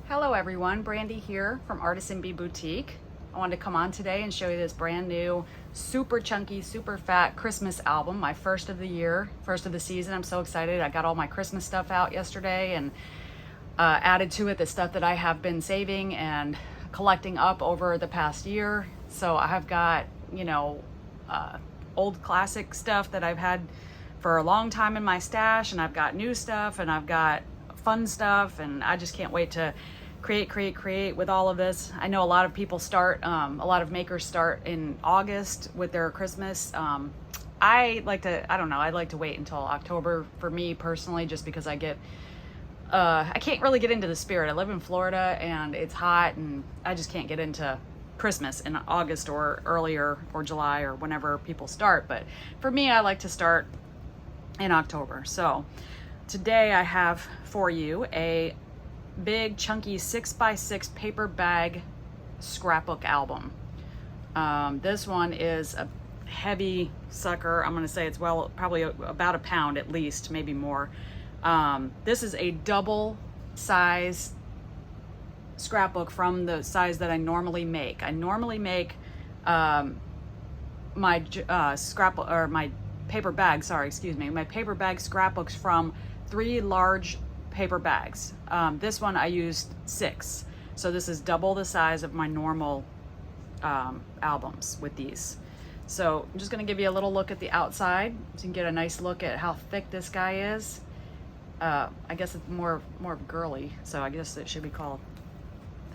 Hello everyone, Brandi here from Artisan Bee Boutique. I wanted to come on today and show you this brand new, super chunky, super fat Christmas album, my first of the year, first of the season. I'm so excited. I got all my Christmas stuff out yesterday and added to it the stuff that I have been saving and collecting up over the past year. So I have got, old classic stuff that I've had for a long time in my stash, and I've got new stuff, and I've got fun stuff, and I just can't wait to create with all of this. I know a lot of people start, a lot of makers start in August with their Christmas. I like to wait until October for me personally, just because I can't really get into the spirit. I live in Florida and it's hot, and I just can't get into Christmas in August or earlier, or July, or whenever people start. But for me, I like to start in October. So today I have for you a big chunky 6x6 paper bag scrapbook album. This one is a heavy sucker. I'm gonna say it's probably about a pound at least, maybe more. This is a double size scrapbook from the size that I normally make. I normally make my scrapbook, or my paper bag, my paper bag scrapbooks from 3 large paper bags. This one I used 6. So this is double the size of my normal albums with these. So I'm just gonna give you a little look at the outside so you can get a nice look at how thick this guy is. I guess it's more girly, so I guess it should be called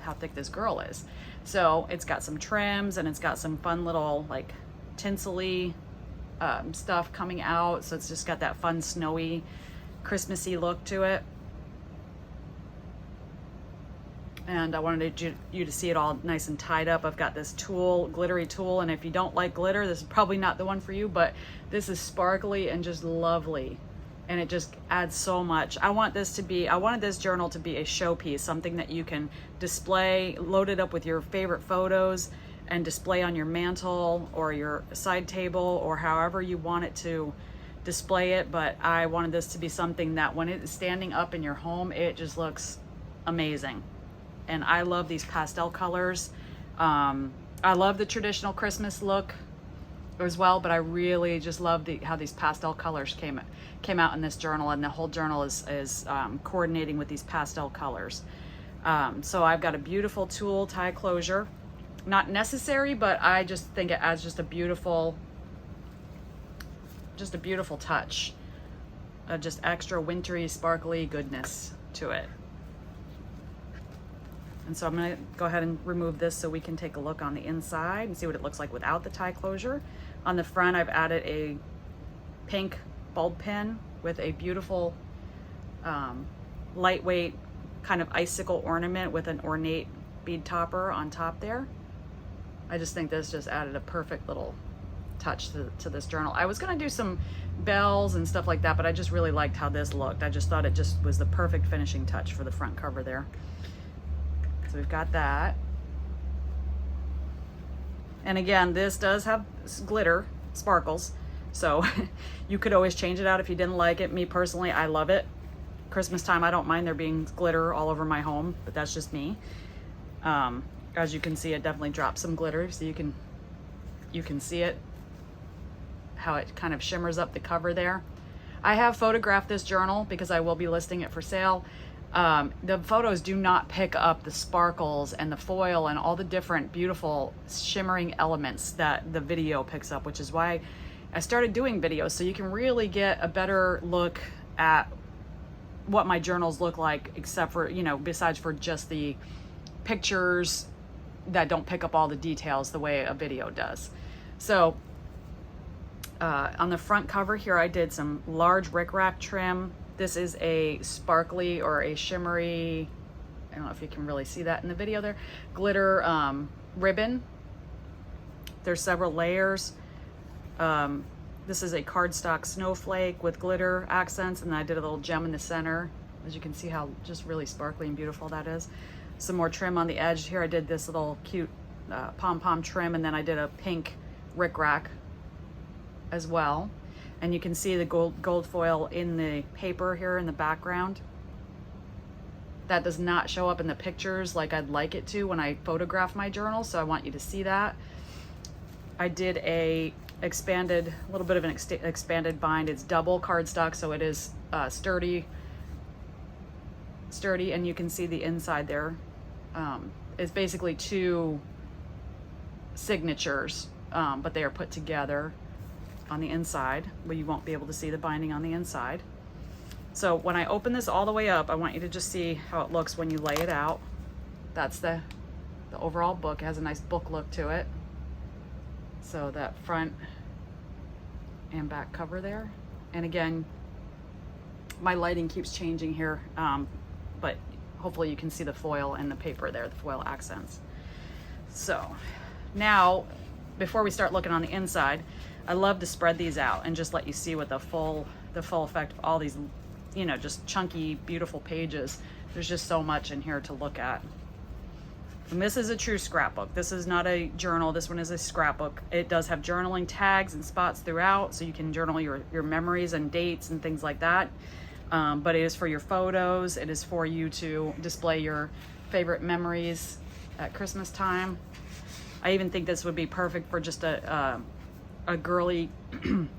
how thick this girl is. So it's got some trims, and it's got some fun little like tinsely stuff coming out. So it's just got that fun snowy, Christmassy look to it. And I wanted you to see it all nice and tied up. I've got this tool, glittery tool, and if you don't like glitter, this is probably not the one for you, but this is sparkly and just lovely. And it just adds so much. I wanted this journal to be a showpiece, something that you can display, load it up with your favorite photos, and display on your mantle or your side table, or however you want it to display it. But I wanted this to be something that when it is standing up in your home, it just looks amazing. And I love these pastel colors. I love the traditional Christmas look as well, but I really just love how these pastel colors came out in this journal, and the whole journal is coordinating with these pastel colors. So I've got a beautiful tulle tie closure. Not necessary, but I just think it adds just a beautiful touch, just extra wintry, sparkly goodness to it. And so I'm gonna go ahead and remove this so we can take a look on the inside and see what it looks like without the tie closure. On the front, I've added a pink bulb pin with a beautiful lightweight kind of icicle ornament with an ornate bead topper on top there. I just think this just added a perfect little touch to this journal. I was gonna do some bells and stuff like that, but I just really liked how this looked. I just thought it just was the perfect finishing touch for the front cover there. So we've got that. And again, this does have glitter, sparkles. So you could always change it out if you didn't like it. Me personally, I love it. Christmas time, I don't mind there being glitter all over my home, but that's just me. As you can see, it definitely drops some glitter, so you can see it, how it kind of shimmers up the cover there. I have photographed this journal because I will be listing it for sale. The photos do not pick up the sparkles and the foil and all the different beautiful shimmering elements that the video picks up, which is why I started doing videos, so you can really get a better look at what my journals look like, except for, besides for just the pictures that don't pick up all the details the way a video does. So on the front cover here, I did some large rickrack trim. This is a sparkly or a shimmery, I don't know if you can really see that in the video there, glitter ribbon. There's several layers. This is a cardstock snowflake with glitter accents, and I did a little gem in the center. As you can see how just really sparkly and beautiful that is. Some more trim on the edge here. I did this little cute pom-pom trim, and then I did a pink rickrack as well. And you can see the gold foil in the paper here in the background. That does not show up in the pictures like I'd like it to when I photograph my journal, so I want you to see that. I did a little bit of an expanded bind. It's double cardstock, so it is sturdy, and you can see the inside there. It's basically two signatures, but they are put together on the inside, but you won't be able to see the binding on the inside. So when I open this all the way up, I want you to just see how it looks when you lay it out. That's the overall book. It has a nice book look to it. So that front and back cover there. And again, my lighting keeps changing here, but hopefully you can see the foil and the paper there, the foil accents. So now, before we start looking on the inside, I love to spread these out and just let you see what the full effect of all these, you know, just chunky, beautiful pages. There's just so much in here to look at. And this is a true scrapbook. This is not a journal. This one is a scrapbook. It does have journaling tags and spots throughout, so you can journal your memories and dates and things like that. But it is for your photos. It is for you to display your favorite memories at Christmas time. I even think this would be perfect for just a girly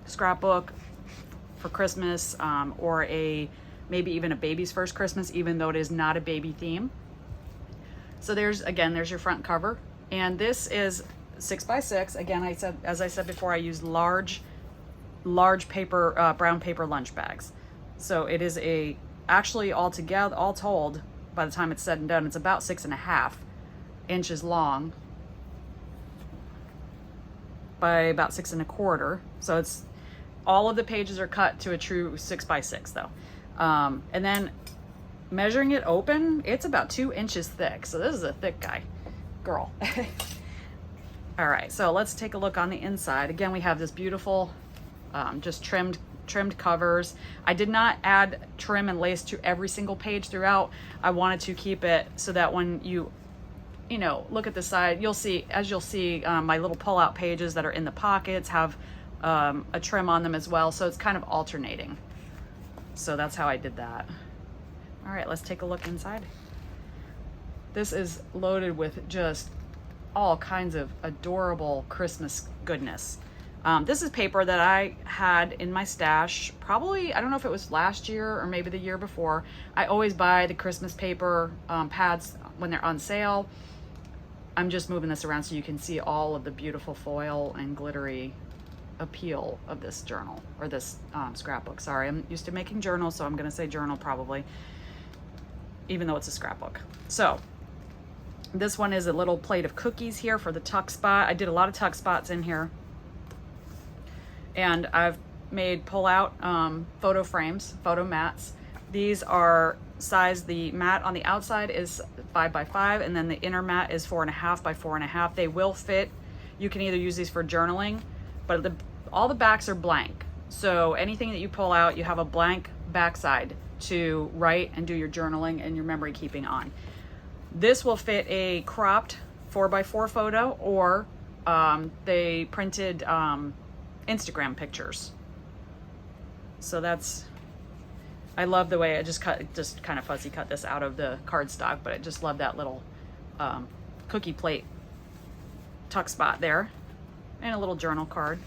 scrapbook for Christmas, or maybe even a baby's first Christmas, even though it is not a baby theme. So there's your front cover, and this is 6x6. Again, as I said before, I use large paper, brown paper lunch bags. So it is actually all told, by the time it's said and done, it's about 6.5 inches long by about 6.25. So it's all of the pages are cut to a true 6x6 though. And then measuring it open, it's about 2 inches thick. So this is a thick girl. All right, so let's take a look on the inside. Again, we have this beautiful, just trimmed covers. I did not add trim and lace to every single page throughout. I wanted to keep it so that when you look at the side, you'll see my little pull-out pages that are in the pockets have a trim on them as well. So it's kind of alternating. So that's how I did that. All right, let's take a look inside. This is loaded with just all kinds of adorable Christmas goodness. This is paper that I had in my stash, probably, I don't know if it was last year or maybe the year before. I always buy the Christmas paper pads when they're on sale. I'm just moving this around so you can see all of the beautiful foil and glittery appeal of this journal, or this scrapbook. Sorry, I'm used to making journals, so I'm gonna say journal probably, even though it's a scrapbook. So this one is a little plate of cookies here for the tuck spot. I did a lot of tuck spots in here. And I've made pull-out photo frames, photo mats. These are size, the mat on the outside is 5x5, and then the inner mat is 4.5 by 4.5. They will fit. You can either use these for journaling, but all the backs are blank. So anything that you pull out, you have a blank backside to write and do your journaling and your memory keeping on. This will fit a cropped 4x4 photo, or they printed Instagram pictures. So I love the way I just kind of fuzzy cut this out of the cardstock, but I just love that little cookie plate tuck spot there, and a little journal card.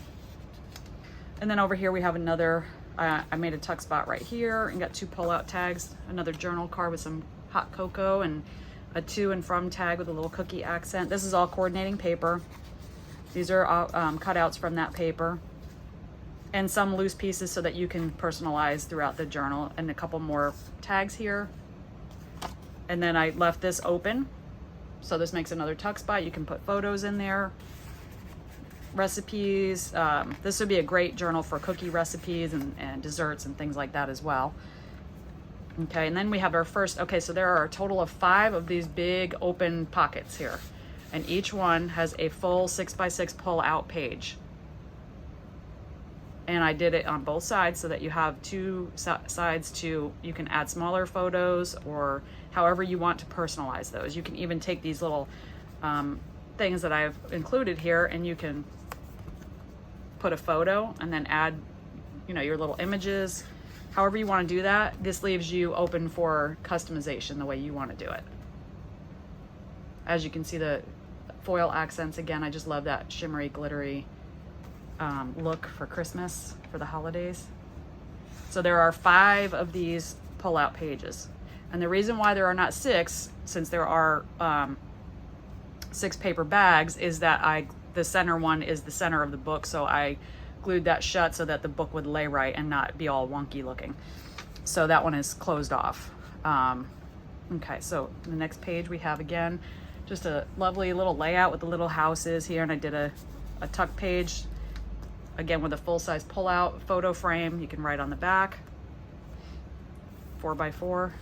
And then over here we have another, I made a tuck spot right here and got 2 pull-out tags, another journal card with some hot cocoa, and a to and from tag with a little cookie accent. This is all coordinating paper. These are cutouts from that paper, and some loose pieces so that you can personalize throughout the journal, and a couple more tags here. And then I left this open, so this makes another tuck spot. You can put photos in there, recipes. This would be a great journal for cookie recipes and desserts and things like that as well. Okay, and then we have our first, so there are a total of 5 of these big open pockets here, and each one has a full 6x6 pull-out page. And I did it on both sides so that you have 2 sides you can add smaller photos, or however you want to personalize those. You can even take these little things that I've included here, and you can put a photo and then add, your little images, However you want to do that, this leaves you open for customization the way you want to do it. As you can see, the foil accents, again, I just love that shimmery, glittery look for Christmas, for the holidays. So there are 5 of these pull-out pages. And the reason why there are not 6, since there are 6 paper bags, is that the center one is the center of the book, so I glued that shut so that the book would lay right and not be all wonky looking. So that one is closed off. Okay, so the next page we have, again, just a lovely little layout with the little houses here, and I did a tuck page, again with a full-size pull-out photo frame. You can write on the back, 4x4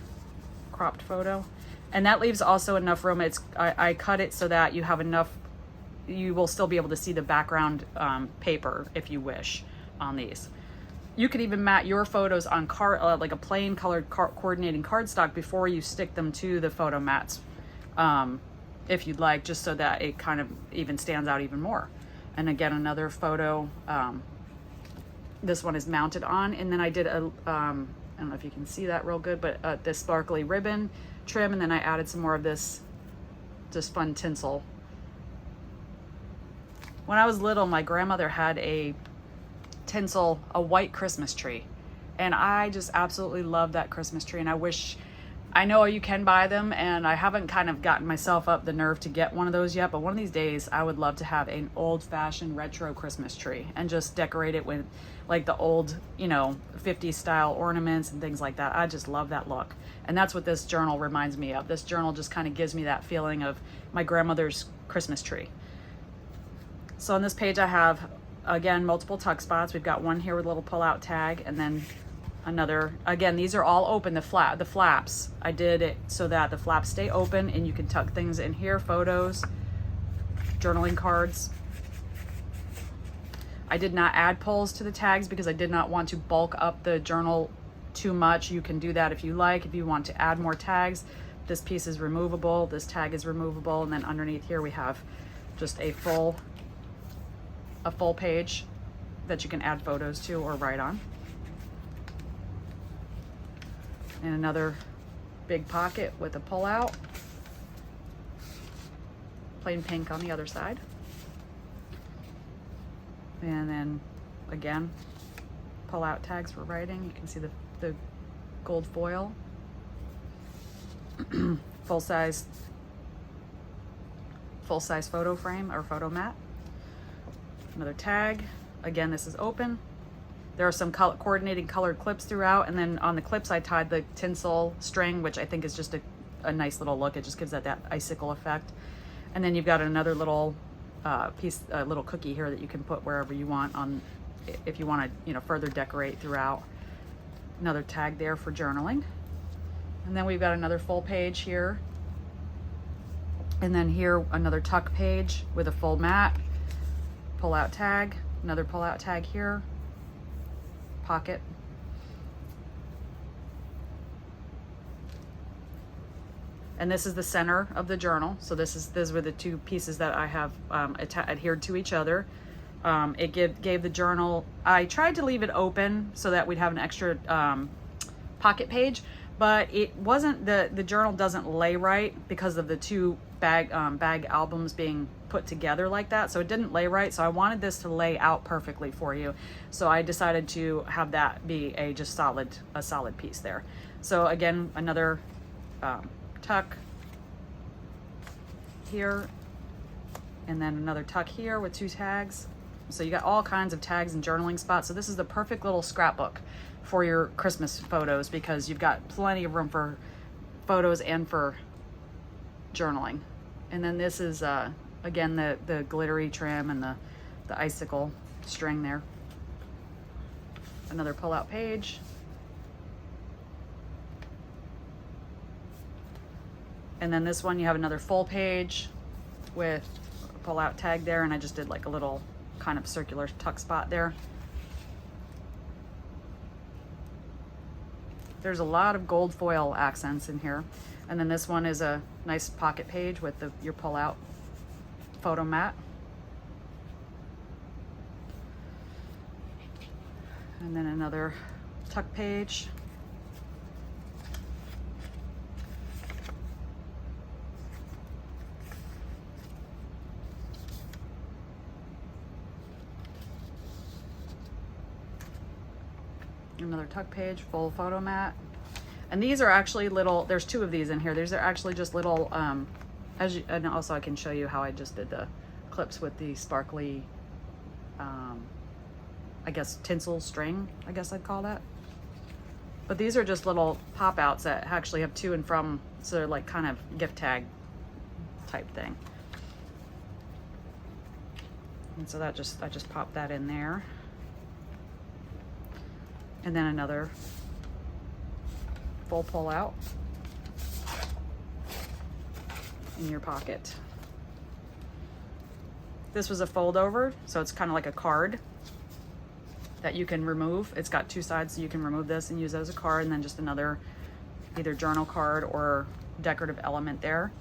cropped photo, and that leaves also enough room. I cut it so that you have enough, you will still be able to see the background paper if you wish on these. You could even mat your photos on like a plain colored coordinating cardstock before you stick them to the photo mats, if you'd like, just so that it kind of even stands out even more. And again, another photo, this one is mounted on, and then I did a, I don't know if you can see that real good, but this sparkly ribbon trim, and then I added some more of this just fun tinsel. When I was little, my grandmother had a white Christmas tree, and I just absolutely love that Christmas tree, and I know you can buy them, and I haven't kind of gotten myself up the nerve to get one of those yet, but one of these days I would love to have an old-fashioned retro Christmas tree and just decorate it with like the old, 50s style ornaments and things like that. I just love that look, and that's what this journal reminds me of. This journal just kind of gives me that feeling of my grandmother's Christmas tree. So on this page I have, again, multiple tuck spots. We've got one here with a little pull-out tag, and then another. Again, these are all open. The flaps, I did it so that the flaps stay open and you can tuck things in here, photos, journaling cards. I did not add pulls to the tags because I did not want to bulk up the journal too much. You can do that if you like. If you want to add more tags, this piece is removable, this tag is removable, and then underneath here we have just a full page that you can add photos to or write on. And another big pocket with a pull-out, plain pink on the other side. And then again, pull-out tags for writing. You can see the gold foil. full-size photo frame or photo mat. Another tag. Again, this is open. There are some coordinating colored clips throughout, and then on the clips I tied the tinsel string, which I think is just a nice little look. It just gives that icicle effect. And then you've got another little little cookie here that you can put wherever you want on, if you want to, further decorate throughout. Another tag there for journaling. And then we've got another full page here. And then here, another tuck page with a full mat, pull-out tag, another pull-out tag here, pocket. And this is the center of the journal. So these were the 2 pieces that I have adhered to each other. It gave the journal, I tried to leave it open so that we'd have an extra pocket page, but it wasn't, the journal doesn't lay right because of the 2 bag albums being put together like that, so it didn't lay right. So I wanted this to lay out perfectly for you, so I decided to have that be a solid piece there. So again, another tuck here, and then another tuck here with 2 tags. So you got all kinds of tags and journaling spots. So this is the perfect little scrapbook for your Christmas photos because you've got plenty of room for photos and for journaling. And then this is again the glittery trim and the icicle string there. Another pull-out page. And then this one you have another full page with a pull-out tag there, and I just did like a little kind of circular tuck spot there. There's a lot of gold foil accents in here. And then this one is a nice pocket page with your pull-out photo mat. And then another tuck page. Another tuck page, full photo mat. And these are actually little, there's 2 of these in here. These are actually just little, and also I can show you how I just did the clips with the sparkly, I guess tinsel string, I guess I'd call that. But these are just little pop outs that actually have to and from, so they're like kind of gift tag type thing. And so that I just popped that in there. And then another full pull out in your pocket. This was a fold over, so it's kind of like a card that you can remove. It's got 2 sides, so you can remove this and use it as a card, and then just another either journal card or decorative element there.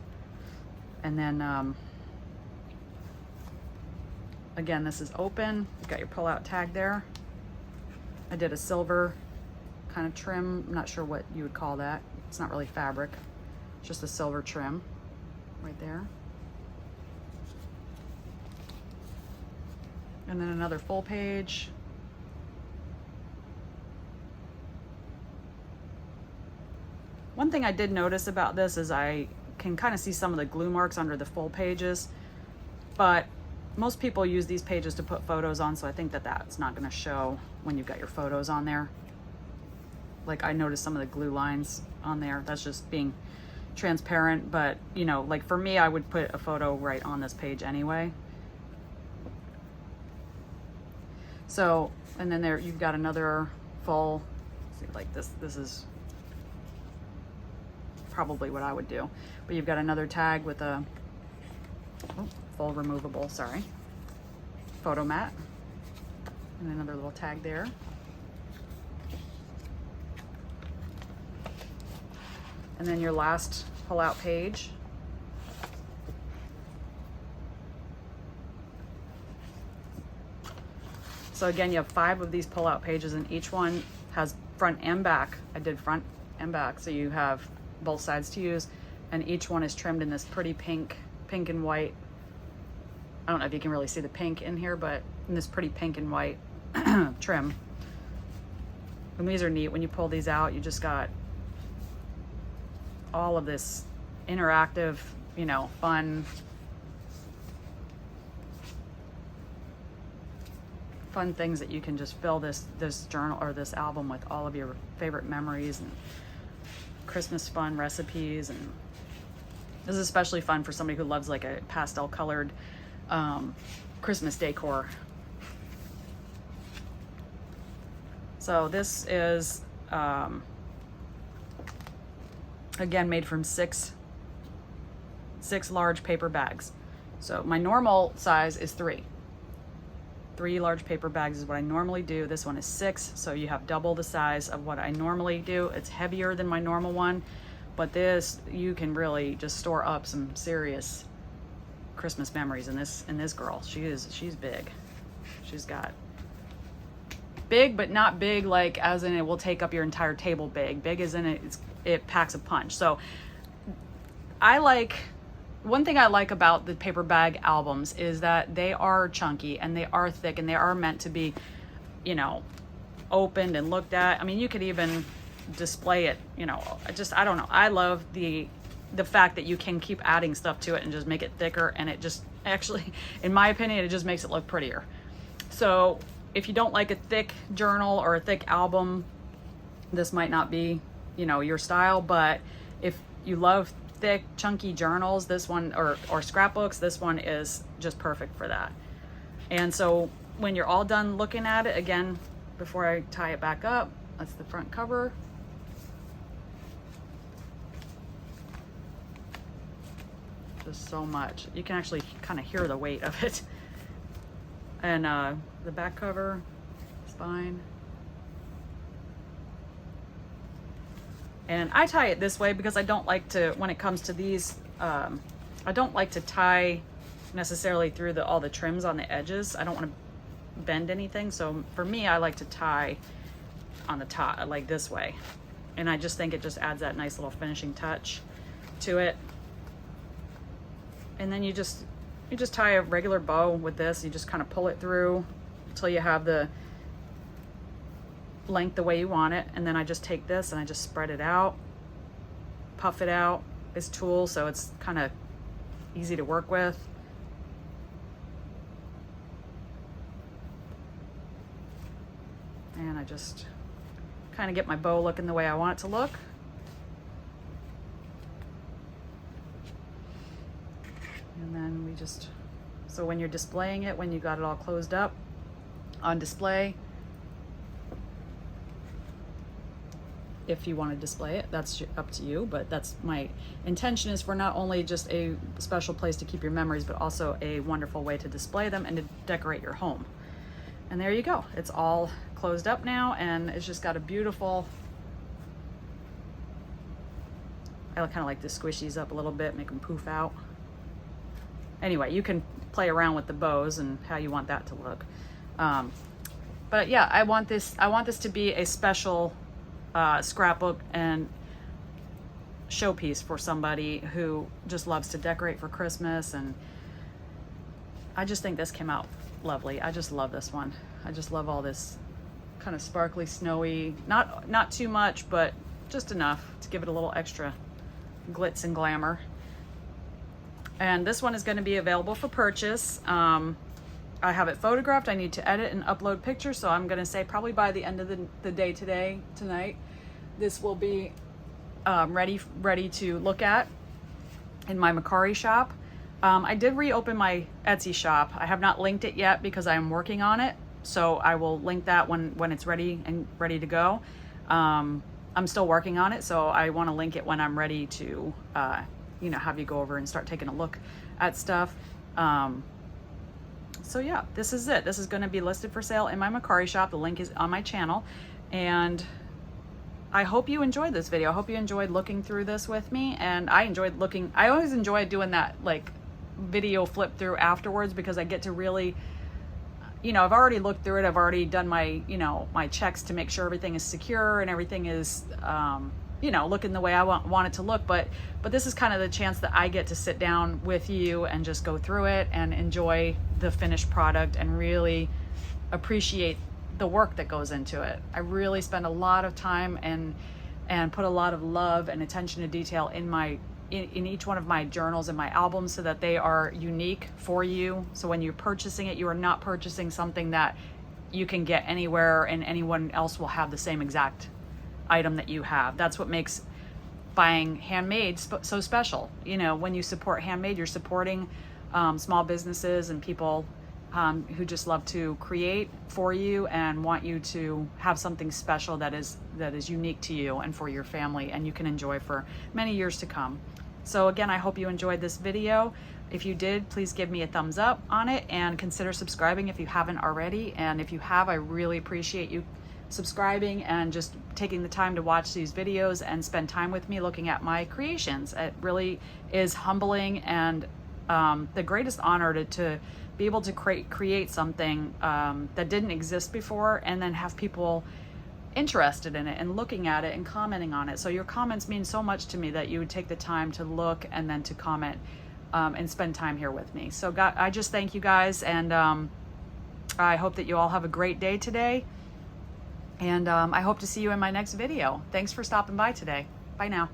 And then again, this is open. You've got your pull out tag there. I did a silver kind of trim. I'm not sure what you would call that. It's not really fabric, it's just a silver trim right there. And then another full page. One thing I did notice about this is I can kind of see some of the glue marks under the full pages, but most people use these pages to put photos on, so I think that that's not going to show when you've got your photos on there. Like I noticed some of the glue lines on there. That's just being transparent, but you know, like for me, I would put a photo right on this page anyway. So, and then there you've got another full, see, like this is probably what I would do, but you've got another tag with a full removable, sorry, photo mat, and another little tag there. And then your last pull out page. So again, you have 5 of these pull out pages, and each one has front and back. I did front and back, so you have both sides to use, and each one is trimmed in this pretty pink and white. I don't know if you can really see the pink in here, but in this pretty pink and white trim. And these are neat. When you pull these out, you just got all of this interactive, you know, fun things that you can just fill this journal or this album with all of your favorite memories and Christmas fun recipes. And this is especially fun for somebody who loves like a pastel colored Christmas decor. So this is again made from six large paper bags. So my normal size is 3 large paper bags is what I normally do. This one is 6, so you have double the size of what I normally do. It's heavier than my normal one, but this, you can really just store up some serious Christmas memories in this girl. She's big. She's got big, but not big like as in it will take up your entire table big. Big as in it packs a punch. So one thing I like about the paper bag albums is that they are chunky and they are thick and they are meant to be, you know, opened and looked at. I mean, you could even display it, you know, I don't know. I love the fact that you can keep adding stuff to it and just make it thicker, and it just actually, in my opinion, it just makes it look prettier. So if you don't like a thick journal or a thick album, this might not be, you know, your style. But if you love thick chunky journals, this one, or scrapbooks, this one is just perfect for that. And so when you're all done looking at it, again, before I tie it back up, that's the front cover. Just so much. You can actually kind of hear the weight of it. And the back cover, spine. And I tie it this way because I don't like to, when it comes to these, I don't like to tie necessarily through all the trims on the edges. I don't want to bend anything. So for me, I like to tie on the top, like this way. And I just think it just adds that nice little finishing touch to it. And then you just tie a regular bow with this. You just kind of pull it through until you have the length the way you want it. And then I just take this and I just spread it out, puff it out. It's tulle, so it's kind of easy to work with. And I just kind of get my bow looking the way I want it to look. And then we just, so when you're displaying it, when you got it all closed up on display, if you want to display it, that's up to you, but that's my intention, is for not only just a special place to keep your memories, but also a wonderful way to display them and to decorate your home. And there you go. It's all closed up now, and it's just got a beautiful, I kind of like to squish these up a little bit, make them poof out. Anyway, you can play around with the bows and how you want that to look. But yeah, I want this to be a special scrapbook and showpiece for somebody who just loves to decorate for Christmas. And I just think this came out lovely. I just love this one. I just love all this kind of sparkly, snowy, not too much, but just enough to give it a little extra glitz and glamour. And this one is going to be available for purchase. I have it photographed. I need to edit and upload pictures, so I'm going to say probably by the end of the day tonight, this will be ready to look at in my Mercari shop. I did reopen my Etsy shop. I have not linked it yet because I'm working on it, so I will link that when it's ready to go. I'm still working on it, so I want to link it when I'm ready to have you go over and start taking a look at stuff. So yeah, this is it. This is going to be listed for sale in my Mercari shop. The link is on my channel, and I hope you enjoyed this video. I hope you enjoyed looking through this with me, and I enjoyed looking. I always enjoy doing that like video flip through afterwards, because I get to really, I've already looked through it. I've already done my, my checks to make sure everything is secure and everything is, looking the way I want it to look. But this is kind of the chance that I get to sit down with you and just go through it and enjoy the finished product and really appreciate the work that goes into it. I really spend a lot of time and put a lot of love and attention to detail in each one of my journals and my albums, so that they are unique for you. So when you're purchasing it, you are not purchasing something that you can get anywhere and anyone else will have the same exact item that you have. That's what makes buying handmade so special. When you support handmade, you're supporting small businesses and people who just love to create for you and want you to have something special that is unique to you and for your family, and you can enjoy for many years to come. So again, I hope you enjoyed this video. If you did, please give me a thumbs up on it and consider subscribing if you haven't already. And if you have, I really appreciate you subscribing and just taking the time to watch these videos and spend time with me looking at my creations. It really is humbling and the greatest honor to be able to create something that didn't exist before, and then have people interested in it and looking at it and commenting on it. So your comments mean so much to me, that you would take the time to look and then to comment and spend time here with me. So I just thank you guys, and I hope that you all have a great day today, and I hope to see you in my next video. Thanks for stopping by today. Bye now.